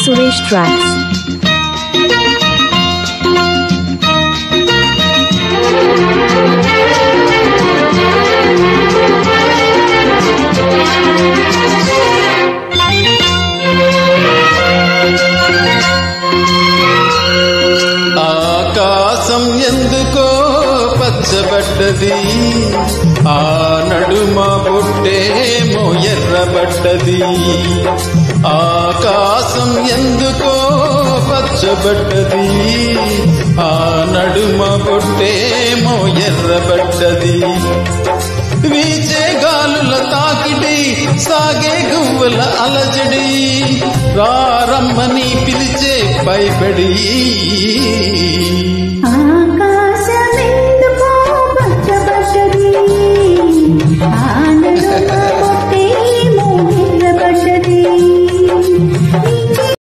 Suresh Tracks. ఆకాశం ఎందుకో పచ్చబడ్డది, ఆ నడుమ బొట్టేమో ఎర్రబడ్డది. ఆకాశం ఎందుకో పచ్చబడ్డది, ఆ నడుమ బొట్టేమో ఎర్రబడ్డది. వీచే గాలుల తాకిడి, సాగే గువ్వల అలజడి, రారమ్మని పిలిచే భయపడి